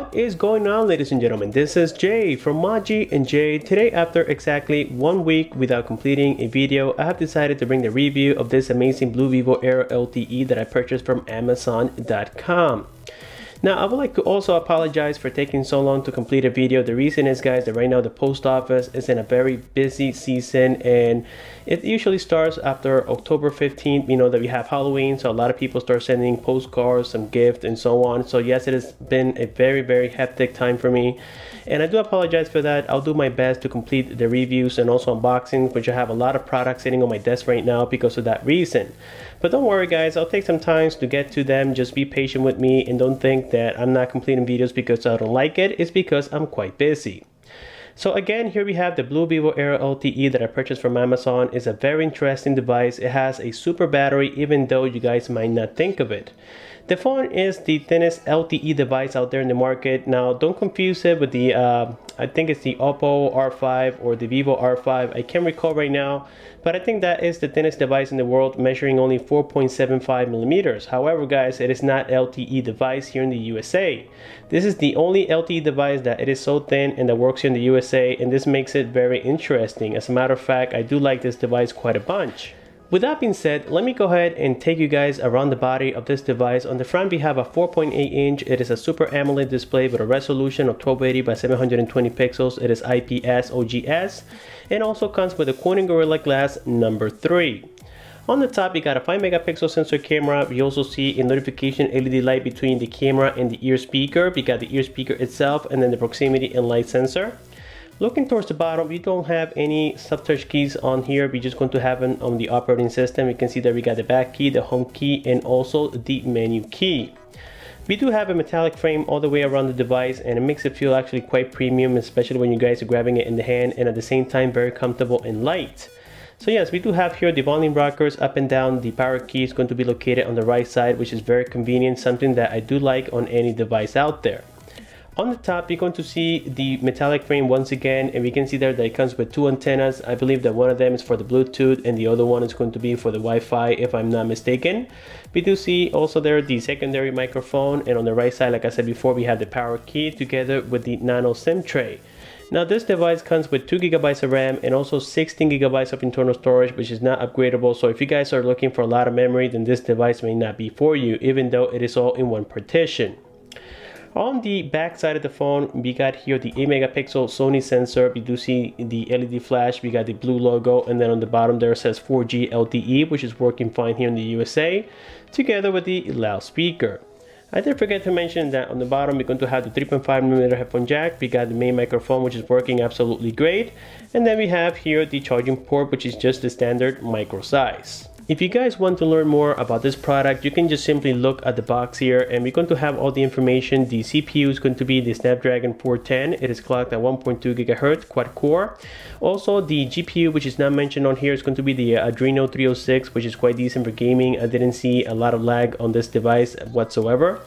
What is going on, ladies and gentlemen? This is Jay from Maji and Jay. Today, after exactly 1 week without completing a video, I have decided to bring the review of this amazing Blu Vivo Air LTE that I purchased from Amazon.com. Now, I would like to also apologize for taking so long to complete a video. The reason is, guys, that right now the post office is in a very busy season, and it usually starts after October 15th. You know that we have Halloween, so a lot of people start sending postcards, some gifts, and so on. So yes, it has been a very hectic time for me, and I do apologize for that. I'll do my best to complete the reviews and also unboxings, which I have a lot of products sitting on my desk right now because of that reason. But don't worry, guys, I'll take some time to get to them. Just be patient with me and don't think that I'm not completing videos because I don't like it. It's because I'm quite busy. So again, here we have the Blu Vivo Air LTE that I purchased from Amazon. It's a very interesting device. It has a super battery, even though you guys might not think of it. The phone is the thinnest LTE device out there in the market. Now, don't confuse it with the, I think it's the Oppo R5 or the Vivo R5. I can't recall right now, but I think that is the thinnest device in the world, measuring only 4.75 millimeters. However, guys, it is not LTE device here in the USA. This is the only LTE device that it is so thin and that works here in the USA, and this makes it very interesting. As a matter of fact, I do like this device quite a bunch. With that being said, let me go ahead and take you guys around the body of this device. On the front, we have a 4.8 inch. It is a Super AMOLED display with a resolution of 1280 by 720 pixels. It is IPS OGS and also comes with a Corning Gorilla Glass number 3. On the top, you got a 5 megapixel sensor camera. We also see a notification LED light between the camera and the ear speaker. We got the ear speaker itself and then the proximity and light sensor. Looking towards the bottom, we don't have any sub-touch keys on here. We're just going to have them on the operating system. You can see that we got the back key, the home key, and also the menu key. We do have a metallic frame all the way around the device, and it makes it feel actually quite premium, especially when you guys are grabbing it in the hand, and at the same time very comfortable and light. So yes, we do have here the volume rockers up and down. The power key is going to be located on the right side, which is very convenient, something that I do like on any device out there. On the top, you're going to see the metallic frame once again, and we can see there that it comes with two antennas. I believe that one of them is for the Bluetooth and the other one is going to be for the Wi-Fi, if I'm not mistaken. We do see also there the secondary microphone, and on the right side, like I said before, we have the power key together with the nano SIM tray. Now, this device comes with 2 gigabytes of RAM and also 16 gigabytes of internal storage, which is not upgradable. So if you guys are looking for a lot of memory, then this device may not be for you, even though it is all in one partition. On the back side of the phone, we got here the 8 megapixel Sony sensor. We do see the LED flash. We got the blue logo, and then on the bottom there says 4G LTE, which is working fine here in the USA, together with the loudspeaker. I did forget to mention that on the bottom we're going to have the 3.5mm headphone jack. We got the main microphone, which is working absolutely great, and then we have here the charging port, which is just the standard micro size. If you guys want to learn more about this product, you can just simply look at the box here, and we're going to have all the information. The CPU is going to be the Snapdragon 410. It is clocked at 1.2 gigahertz quad core. Also, the GPU, which is not mentioned on here, is going to be the Adreno 306, which is quite decent for gaming. I didn't see a lot of lag on this device whatsoever.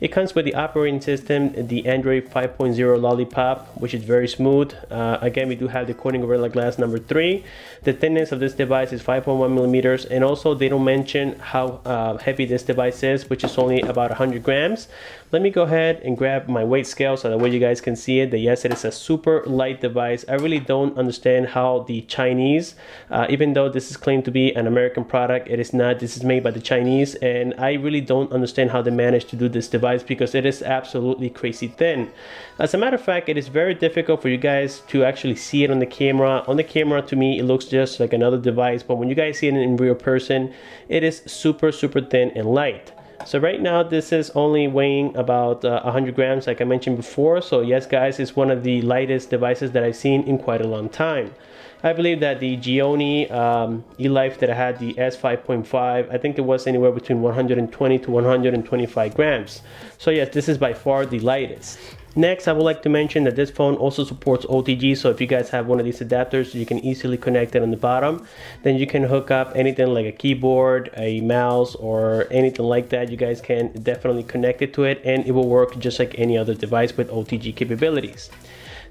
It comes with the operating system, the Android 5.0 Lollipop, which is very smooth. Again, we do have the Corning Gorilla Glass number 3. The thickness of this device is 5.1 millimeters, and also they don't mention how heavy this device is, which is only about 100 grams. Let me go ahead and grab my weight scale so that way you guys can see it. That yes, it is a super light device. I really don't understand how the Chinese, even though this is claimed to be an American product, it is not. This is made by the Chinese, and I really don't understand how they managed to do this device because it is absolutely crazy thin. As a matter of fact, it is very difficult for you guys to actually see it on the camera. On the camera, to me, it looks just like another device, but when you guys see it in real person, it is super thin and light. So right now this is only weighing about 100 grams like I mentioned before. So yes, guys, it's one of the lightest devices that I've seen in quite a long time. I believe that the Gionee eLife that I had, the S5.5, I think it was anywhere between 120 to 125 grams. So yes, this is by far the lightest. Next, I would like to mention that this phone also supports OTG, so if you guys have one of these adapters, you can easily connect it on the bottom. Then you can hook up anything like a keyboard, a mouse, or anything like that. You guys can definitely connect it to it, and it will work just like any other device with OTG capabilities.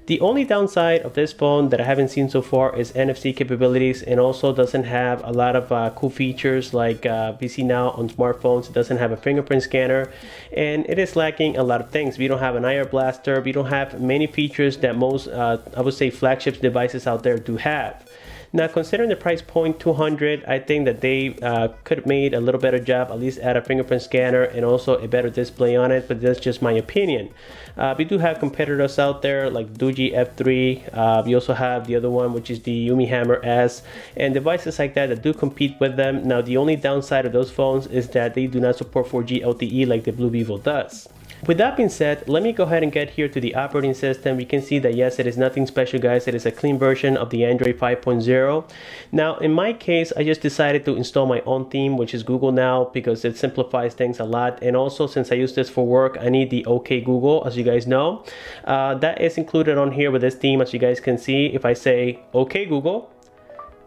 The only downside of this phone that I haven't seen so far is NFC capabilities, and also doesn't have a lot of cool features like we see now on smartphones. It doesn't have a fingerprint scanner, and it is lacking a lot of things. We don't have an IR blaster. We don't have many features that most I would say flagship devices out there do have. Now, considering the price point, 200, I think that they could have made a little better job, at least add a fingerprint scanner and also a better display on it, but that's just my opinion. We do have competitors out there like Doogee F3. We also have the other one, which is the Yumi Hammer S, and devices like that do compete with them. Now, the only downside of those phones is that they do not support 4G LTE like the Blu Vivo does. With that being said, let me go ahead and get here to the operating system. We can see that yes, it is nothing special, guys. It is a clean version of the Android 5.0. Now, in my case, I just decided to install my own theme, which is Google Now, because it simplifies things a lot. And also, since I use this for work, I need the OK Google, as you guys know. That is included on here with this theme, as you guys can see. If I say OK Google,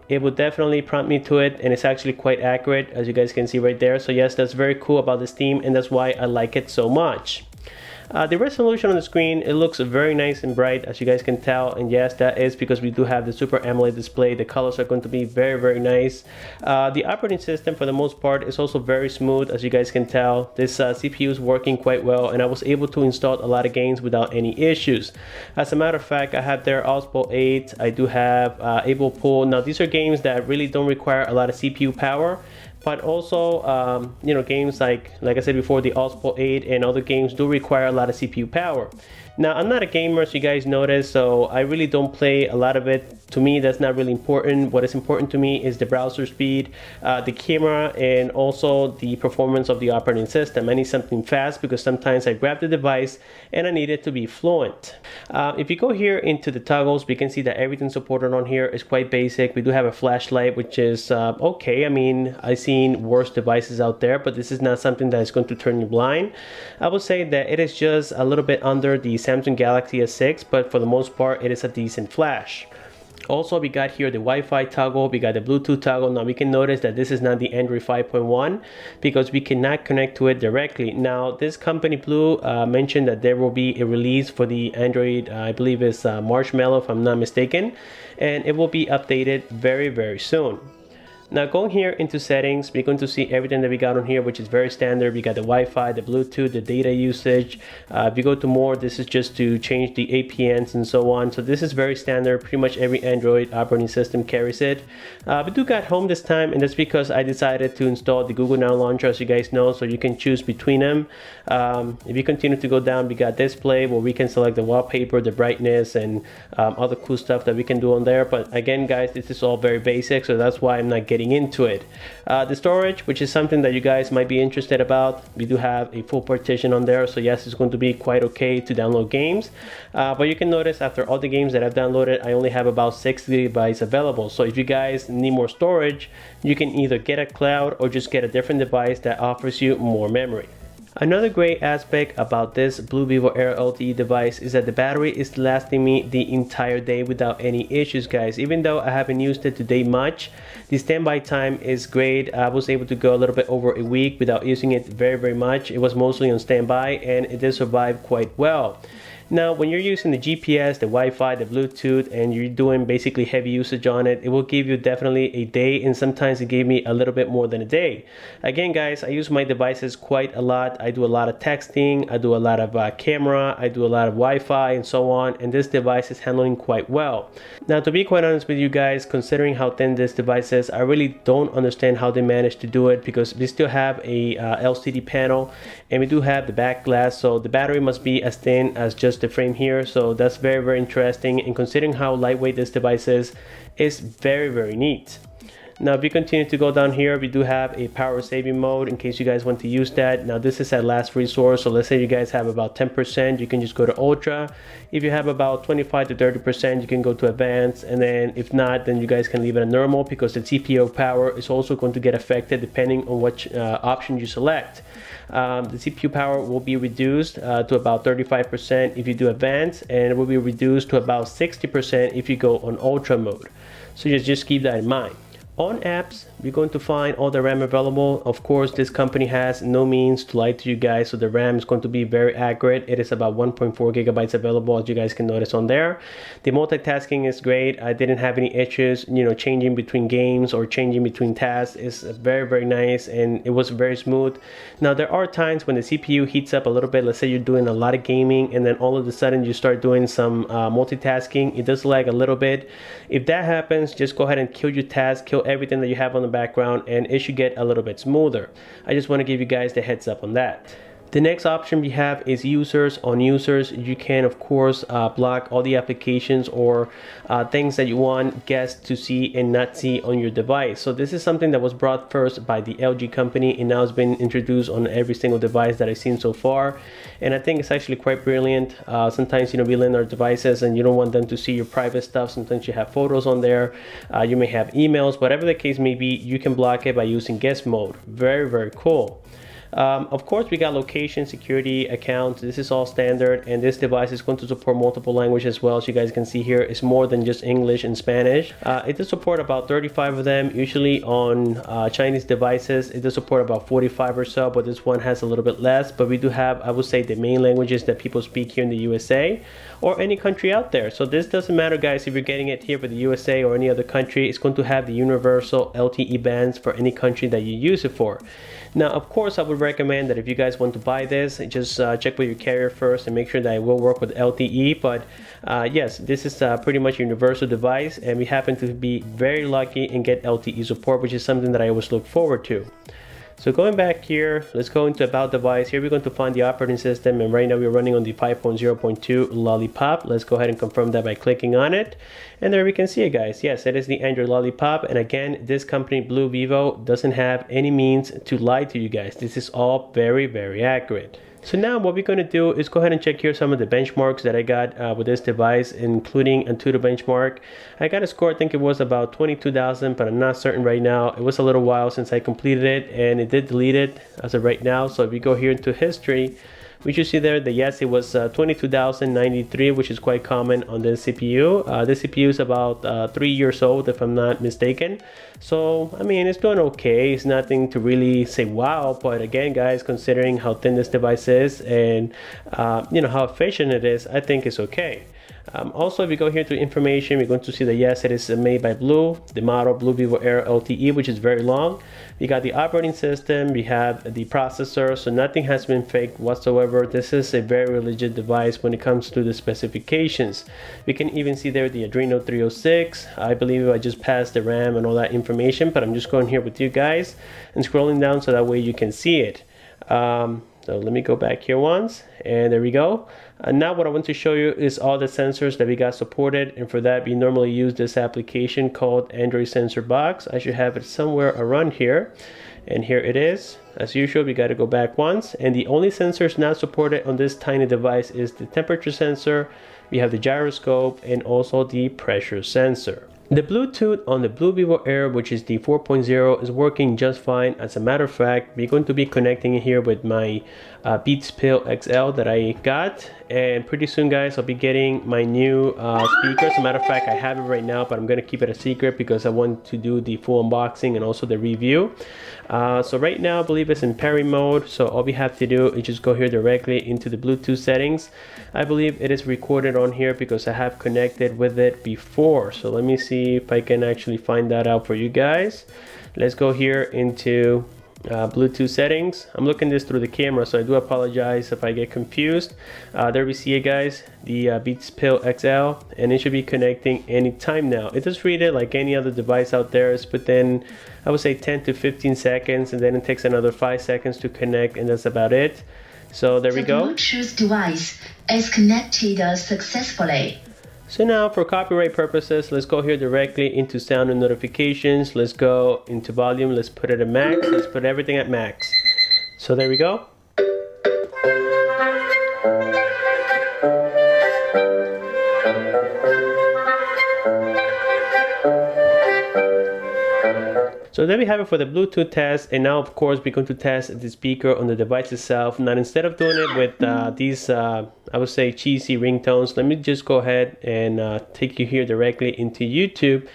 it will definitely prompt me to it, and it's actually quite accurate, as you guys can see right there. So yes, that's very cool about this theme, and that's why I like it so much. The resolution on the screen, it looks very nice and bright, as you guys can tell, and yes, that is because we do have the Super AMOLED display. The colors are going to be very, very nice. The operating system, for the most part, is also very smooth, as you guys can tell. This CPU is working quite well, and I was able to install a lot of games without any issues. As a matter of fact, I have their Ospo 8. I do have Able Pool. Now, these are games that really don't require a lot of CPU power, but also you know, games like I said before, the Ospo 8 and other games do require a lot of CPU power. Now, I'm not a gamer, as you guys noticed, so I really don't play a lot of it. To me, that's not really important. What is important to me is the browser speed, the camera, and also the performance of the operating system. I need something fast because sometimes I grab the device and I need it to be fluent. If you go here into the toggles, we can see that everything supported on here is quite basic. We do have a flashlight, which is okay. I mean, I've seen worse devices out there, but this is not something that is going to turn you blind. I would say that it is just a little bit under the Samsung Galaxy S6, but for the most part, it is a decent flash. Also, we got here the Wi-Fi toggle, we got the Bluetooth toggle. Now, we can notice that this is not the Android 5.1 because we cannot connect to it directly. Now, this company Blu mentioned that there will be a release for the Android, I believe it's Marshmallow, if I'm not mistaken, and it will be updated very, very soon. Now, going here into settings, we're going to see everything that we got on here, which is very standard. We got the Wi-Fi, the Bluetooth, the data usage. If you go to more, this is just to change the APNs and so on. So this is very standard. Pretty much every Android operating system carries it. We do got home this time, and that's because I decided to install the Google Now launcher, as you guys know, so you can choose between them. If you continue to go down, we got display, where we can select the wallpaper, the brightness, and other cool stuff that we can do on there. But again, guys, this is all very basic, so that's why I'm not getting into it. The storage, which is something that you guys might be interested about, we do have a full partition on there, so yes, it's going to be quite okay to download games. But you can notice after all the games that I've downloaded, I only have about 6 GB available. So if you guys need more storage, you can either get a cloud or just get a different device that offers you more memory. Another great aspect about this Blu Vivo Air LTE device is that the battery is lasting me the entire day without any issues, guys. Even though I haven't used it today much, the standby time is great. I was able to go a little bit over a week without using it very, very much. It was mostly on standby, and it did survive quite well. Now, when you're using the GPS, the Wi-Fi, the Bluetooth, and you're doing basically heavy usage on it, it will give you definitely a day, and sometimes it gave me a little bit more than a day. Again, guys, I use my devices quite a lot. I do a lot of texting, I do a lot of camera, I do a lot of Wi-Fi, and so on, and this device is handling quite well. Now, to be quite honest with you guys, considering how thin this device is, I really don't understand how they managed to do it, because we still have a LCD panel, and we do have the back glass, so the battery must be as thin as just the frame here. So that's very, very interesting, and considering how lightweight this device is very, very neat. Now, if you continue to go down here, we do have a power saving mode in case you guys want to use that. Now, this is at last resource, so let's say you guys have about 10%, you can just go to ultra. If you have about 25 to 30%, you can go to advanced, and then if not, then you guys can leave it at normal, because the CPU power is also going to get affected depending on which option you select. The CPU power will be reduced to about 35% if you do advanced, and it will be reduced to about 60% if you go on ultra mode. So just keep that in mind. On apps, we're going to find all the RAM available. Of course, this company has no means to lie to you guys, so the RAM is going to be very accurate. It is about 1.4 gigabytes available, as you guys can notice on there. The multitasking is great. I didn't have any issues, changing between games or changing between tasks. Is very, very nice, and it was very smooth. Now, there are times when the CPU heats up a little bit. Let's say you're doing a lot of gaming, and then all of a sudden you start doing some multitasking. It does lag a little bit. If that happens, just go ahead and kill your task, kill everything that you have on the background, and it should get a little bit smoother. I just want to give you guys the heads up on that. The next option we have is users. On users, you can of course block all the applications or things that you want guests to see and not see on your device. So this is something that was brought first by the LG company, and now it's been introduced on every single device that I've seen so far. And I think it's actually quite brilliant. Sometimes we lend our devices and you don't want them to see your private stuff. Sometimes you have photos on there, you may have emails, whatever the case may be, you can block it by using guest mode. Very, very cool. Of course, we got location, security, accounts. This is all standard, and this device is going to support multiple languages as well. As you guys can see here, it's more than just English and Spanish. It does support about 35 of them. Usually on Chinese devices, it does support about 45 or so, but this one has a little bit less. But we do have, I would say, the main languages that people speak here in the USA or any country out there. So this doesn't matter, guys, if you're getting it here for the USA or any other country. It's going to have the universal LTE bands for any country that you use it for. Now, of course, I would recommend that if you guys want to buy this, just check with your carrier first and make sure that it will work with LTE. But yes, this is pretty much a universal device, and we happen to be very lucky and get LTE support, which is something that I always look forward to. So going back here, let's go into about device. Here we're going to find the operating system, and right now we're running on the 5.0.2 Lollipop. Let's go ahead and confirm that by clicking on it. And there we can see it, guys. Yes, it is the Android Lollipop. And again, this company, Blu Vivo, doesn't have any means to lie to you guys. This is all very, very accurate. So now what we're going to do is go ahead and check here some of the benchmarks that I got with this device, including Antutu benchmark. I got a score, I think it was about 22,000, but I'm not certain right now. It was a little while since I completed it, and it did delete it as of right now. So if we go here into history, we should see there that yes, it was 22,093, which is quite common on this CPU. This CPU is about 3 years old, if I'm not mistaken. So, I mean, it's doing okay. It's nothing to really say wow, but again, guys, considering how thin this device is and how efficient it is, I think it's okay. Also, if we go here to information, we're going to see that yes, it is made by Blu, the model Blu Vivo Air LTE, which is very long. We got the operating system, we have the processor, so nothing has been faked whatsoever. This is a very legit device when it comes to the specifications. We can even see there the Adreno 306. I believe I just passed the RAM and all that information, but I'm just going here with you guys and scrolling down so that way you can see it. So let me go back here once, and there we go. Now what I want to show you is all the sensors that we got supported, and for that we normally use this application called Android Sensor Box. I should have it somewhere around here, and here it is. As usual, we got to go back once, and the only sensors not supported on this tiny device is the temperature sensor, we have the gyroscope, and also the pressure sensor. The Bluetooth on the Blu Vivo Air, which is the 4.0, is working just fine. As a matter of fact, we're going to be connecting it here with my Beats Pill XL that I got, and pretty soon, guys, I'll be getting my new speaker. As a matter of fact, I have it right now, but I'm going to keep it a secret because I want to do the full unboxing and also the review. So right now, I believe it's in pairing mode, so all we have to do is just go here directly into the Bluetooth settings. I believe it is recorded on here because I have connected with it before. So let me see if I can actually find that out for you guys. Let's go here into Bluetooth settings. I'm looking this through the camera, so I do apologize if I get confused. There we see it, guys, the Beats Pill XL, and it should be connecting anytime now. It does read it like any other device out there. It's within, I would say, 10 to 15 seconds, and then it takes another 5 seconds to connect, and that's about it. So there we go. The Bluetooth device is connected successfully. So now for copyright purposes, let's go here directly into sound and notifications. Let's go into volume. Let's put it at max. Let's put everything at max. So there we go. So there we have it for the Bluetooth test, and now of course we're going to test the speaker on the device itself. Now instead of doing it with these I would say cheesy ringtones, let me just go ahead and take you here directly into YouTube,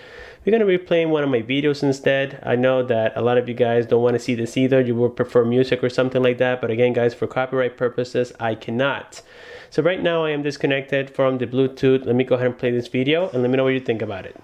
we're going to be playing one of my videos instead. I know that a lot of you guys don't want to see this either. You would prefer music or something like that, but again guys, for copyright purposes I cannot. So right now I am disconnected from the Bluetooth. Let me go ahead and play this video and let me know what you think about it.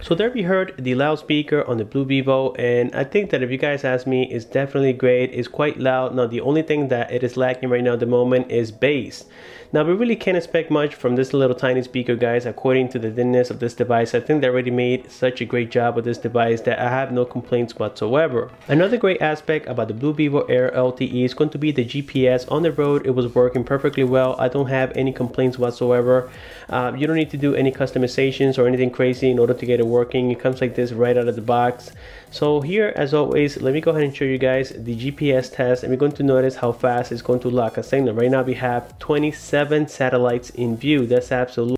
So there we heard the loudspeaker on the Blu Vivo, and I think that if you guys ask me, it's definitely great. It's quite loud. Now the only thing that it is lacking right now at the moment is bass. Now we really can't expect much from this little tiny speaker guys. According to the thinness of this device, I think they already made such a great job with this device that I have no complaints whatsoever. Another great aspect about the Blu Vivo Air LTE is going to be the GPS. On the road it was working perfectly well. I don't have any complaints whatsoever. You don't need to do any customizations or anything crazy in order to get it working. It comes like this right out of the box. So here, as always, let me go ahead and show you guys the GPS test, and we're going to notice how fast it's going to lock a signal. Right now we have 27 satellites in view. That's absolutely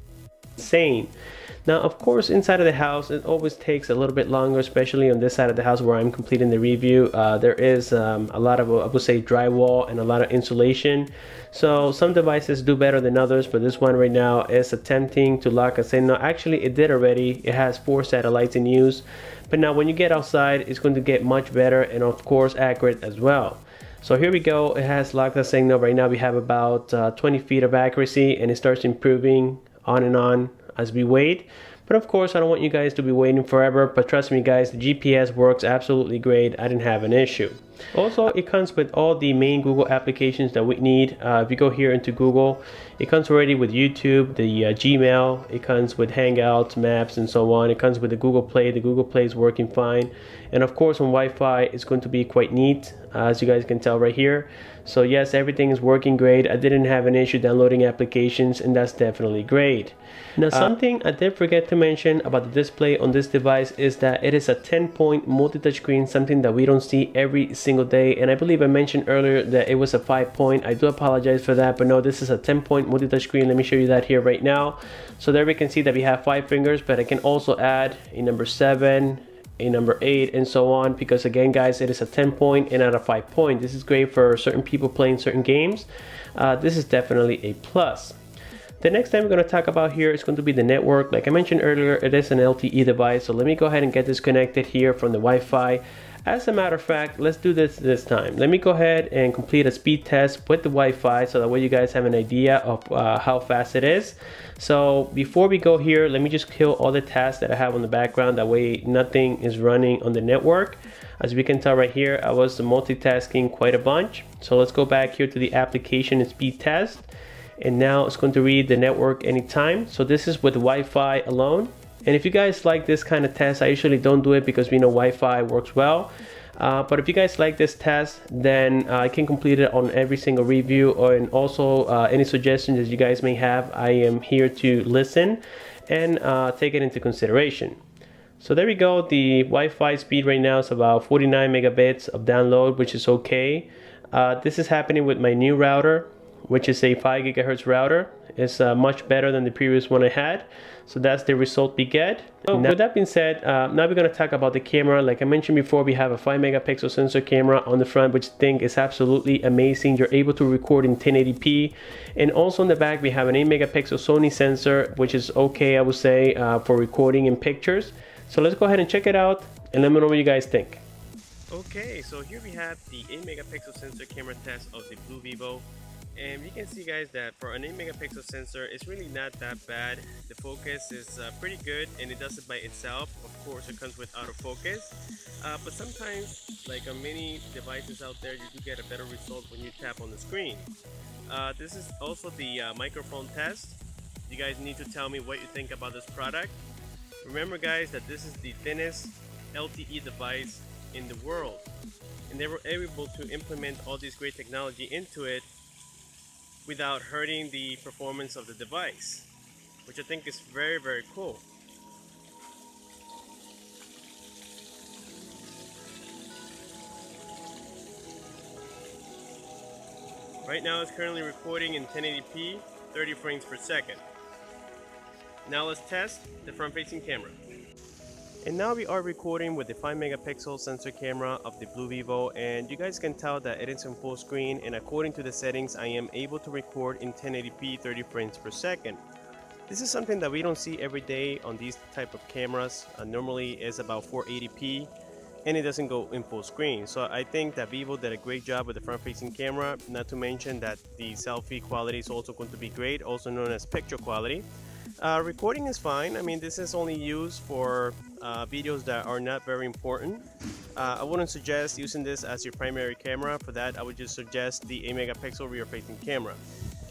insane. Now of course inside of the house it always takes a little bit longer, especially on this side of the house where I'm completing the review. There is a lot of, I would say, drywall and a lot of insulation. So some devices do better than others, but this one right now is attempting to lock a signal. Actually it did already. It has 4 satellites in use, but now when you get outside it's going to get much better and of course accurate as well. So here we go. It has locked a signal. Right now we have about 20 feet of accuracy, and it starts improving on and on as we wait. But of course I don't want you guys to be waiting forever, but trust me guys, the GPS works absolutely great. I didn't have an issue. Also, it comes with all the main Google applications that we need. If you go here into Google, it comes already with YouTube, the Gmail, it comes with Hangouts, Maps, and so on. It comes with the Google Play. The Google Play is working fine. And of course on Wi-Fi it's going to be quite neat, as you guys can tell right here. So yes, everything is working great. I didn't have an issue downloading applications, and that's definitely great. Now something I did forget to mention about the display on this device is that it is a 10-point multi-touch screen, something that we don't see every single day. And I believe I mentioned earlier that it was a 5-point. I do apologize for that, but no, this is a 10-point multi-touch screen. Let me show you that here right now. So there we can see that we have 5 fingers, but I can also add a number 7, a number 8, and so on, because again guys, it is a 10-point and not a 5-point. This is great for certain people playing certain games. This is definitely a plus. The next thing we're going to talk about here is going to be the network. Like I mentioned earlier, it is an LTE device, so let me go ahead and get this connected here from the Wi-Fi. As a matter of fact, let's do this time. Let me go ahead and complete a speed test with the Wi-Fi, so that way you guys have an idea of how fast it is. So before we go here, let me just kill all the tasks that I have on the background. That way nothing is running on the network. As we can tell right here, I was multitasking quite a bunch. So let's go back here to the application and speed test. And now it's going to read the network anytime. So this is with Wi-Fi alone. And if you guys like this kind of test, I usually don't do it because we know Wi-Fi works well. But if you guys like this test, then I can complete it on every single review, and also any suggestions that you guys may have, I am here to listen and take it into consideration. So there we go. The Wi-Fi speed right now is about 49 megabits of download, which is okay. This is happening with my new router, which is a 5 gigahertz router. It's much better than the previous one I had. So that's the result we get. So with that being said, now we're going to talk about the camera. Like I mentioned before, we have a 5 megapixel sensor camera on the front, which I think is absolutely amazing. You're able to record in 1080p. And also in the back, we have an 8 megapixel Sony sensor, which is okay, I would say, for recording in pictures. So let's go ahead and check it out and let me know what you guys think. Okay, so here we have the 8 megapixel sensor camera test of the Blu Vivo. And you can see guys that for an 8 megapixel sensor, it's really not that bad. The focus is pretty good and it does it by itself. Of course, it comes with autofocus. But sometimes, like on many devices out there, you do get a better result when you tap on the screen. This is also the microphone test. You guys need to tell me what you think about this product. Remember guys that this is the thinnest LTE device in the world. And they were able to implement all this great technology into it without hurting the performance of the device, which I think is very, very cool. Right now it's currently recording in 1080p, 30 frames per second. Now let's test the front-facing camera. And now we are recording with the 5 megapixel sensor camera of the Blu Vivo, and you guys can tell that it is in full screen, and according to the settings I am able to record in 1080p 30 frames per second. This is something that we don't see every day on these type of cameras. Normally it's about 480p and it doesn't go in full screen. So I think that Vivo did a great job with the front facing camera, not to mention that the selfie quality is also going to be great, also known as picture quality. Recording is fine. I mean, this is only used for videos that are not very important. I wouldn't suggest using this as your primary camera. For that, I would just suggest the 8 megapixel rear facing camera.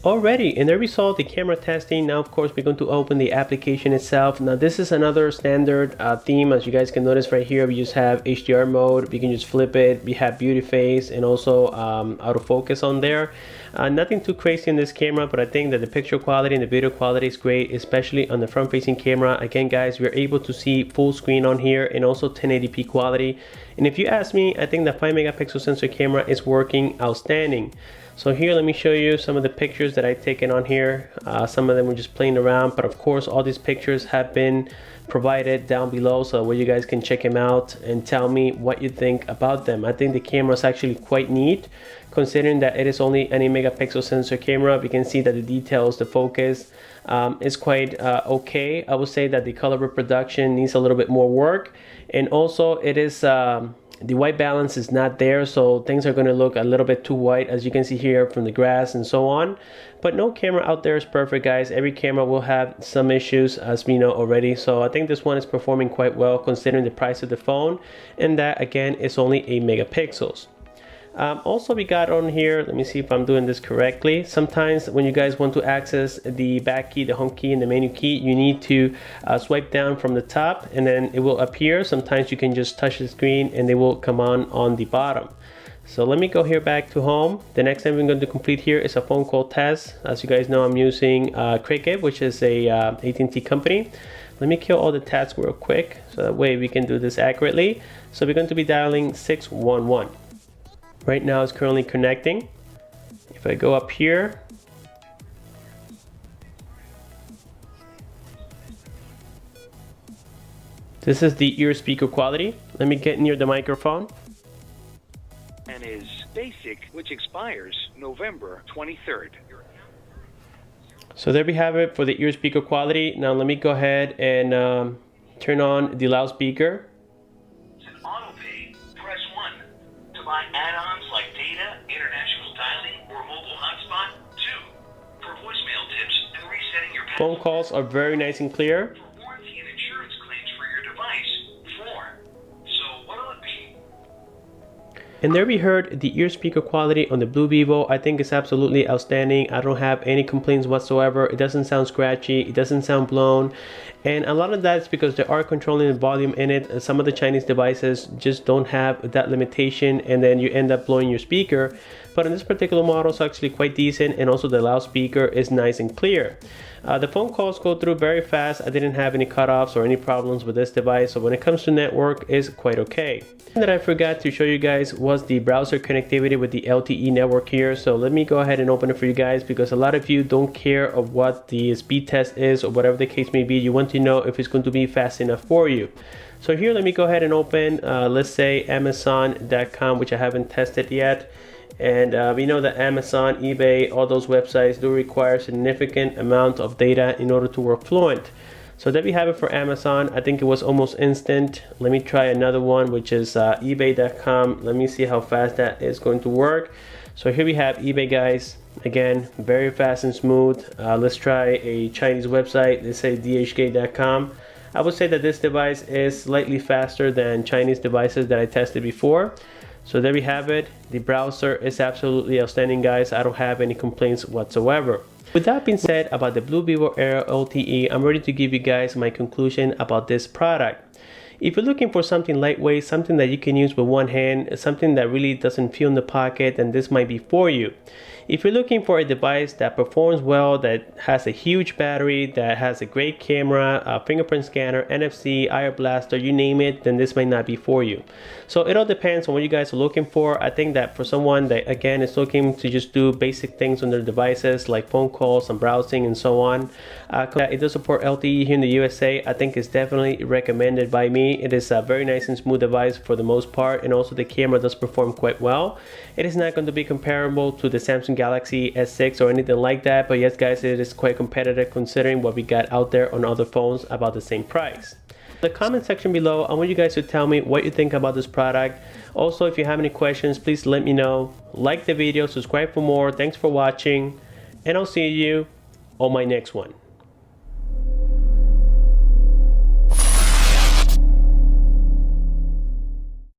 Alrighty, and there we saw the camera testing. Now of course we're going to open the application itself. Now this is another standard theme. As you guys can notice right here, we just have HDR mode. We can just flip it. We have beauty face and also autofocus on there. Nothing too crazy in this camera, but I think that the picture quality and the video quality is great, especially on the front facing camera. Again guys, we're able to see full screen on here and also 1080p quality. And if you ask me, I think the 5 megapixel sensor camera is working outstanding. So here, let me show you some of the pictures that I've taken on here. Some of them were just playing around, but of course all these pictures have been provided down below so where you guys can check them out and tell me what you think about them. I think the camera is actually quite neat, considering that it is only an 8 megapixel sensor camera. We can see that the details, the focus is quite okay. I would say that the color reproduction needs a little bit more work, and also it is the white balance is not there, so things are going to look a little bit too white, as you can see here from the grass and so on. But no camera out there is perfect guys. Every camera will have some issues, as we know already. So I think this one is performing quite well considering the price of the phone, and that again is only 8 megapixels. Also we got on here, let me see if I'm doing this correctly. Sometimes when you guys want to access the back key, the home key and the menu key, you need to swipe down from the top and then it will appear. Sometimes you can just touch the screen and they will come on the bottom. So let me go here back to home. The next thing we're going to complete here is a phone call test. As you guys know, I'm using Cricket, which is a AT&T company. Let me kill all the tabs real quick so that way we can do this accurately. So we're going to be dialing 611. Right now it's currently connecting. If I go up here, this is the ear speaker quality. Let me get near the microphone. And is basic, which expires November 23rd. So there we have it for the ear speaker quality. Now let me go ahead and turn on the loudspeaker. Autopay, press 1. To buy add-ons like data, international dialing, or mobile hotspot, 2. For voicemail tips and resetting your password. Phone calls are very nice and clear. For warranty and insurance claims for your device, 4. So what'll it be? And there we heard the ear speaker quality on the Blu Vivo. I think it's absolutely outstanding. I don't have any complaints whatsoever. It doesn't sound scratchy, it doesn't sound blown, and a lot of that is because they are controlling the volume in it. Some of the Chinese devices just don't have that limitation, and then you end up blowing your speaker. But in this particular model, it's actually quite decent, and also the loudspeaker is nice and clear. The phone calls go through very fast. I didn't have any cutoffs or any problems with this device, so when it comes to network, it's quite okay. One that I forgot to show you guys was the browser connectivity with the LTE network here. So let me go ahead and open it for you guys, because a lot of you don't care of what the speed test is or whatever the case may be. You want to know if it's going to be fast enough for you. So here, let me go ahead and open, let's say Amazon.com, which I haven't tested yet. And we know that Amazon, eBay, all those websites do require significant amount of data in order to work fluent. So there we have it for Amazon. I think it was almost instant. Let me try another one, which is ebay.com. Let me see how fast that is going to work. So here we have eBay, guys. Again, very fast and smooth. Let's try a Chinese website. Let's say dhk.com. I would say that this device is slightly faster than Chinese devices that I tested before. So there we have it. The browser is absolutely outstanding, guys. I don't have any complaints whatsoever. With that being said about the Blu Vivo Aero LTE, I'm ready to give you guys my conclusion about this product. If you're looking for something lightweight, something that you can use with one hand, something that really doesn't feel in the pocket, then this might be for you. If you're looking for a device that performs well, that has a huge battery, that has a great camera, a fingerprint scanner, NFC, IR blaster, you name it, then this might not be for you. So it all depends on what you guys are looking for. I think that for someone that again is looking to just do basic things on their devices like phone calls and browsing and so on, it does support LTE here in the USA. I think it's definitely recommended by me. It is a very nice and smooth device for the most part, and also the camera does perform quite well. It is not going to be comparable to the Samsung Galaxy S6 or anything like that, but yes guys, it is quite competitive considering what we got out there on other phones about the same price. The comment section below, I want you guys to tell me what you think about this product. Also, if you have any questions, please let me know. Like the video, subscribe for more. Thanks for watching, and I'll see you on my next one.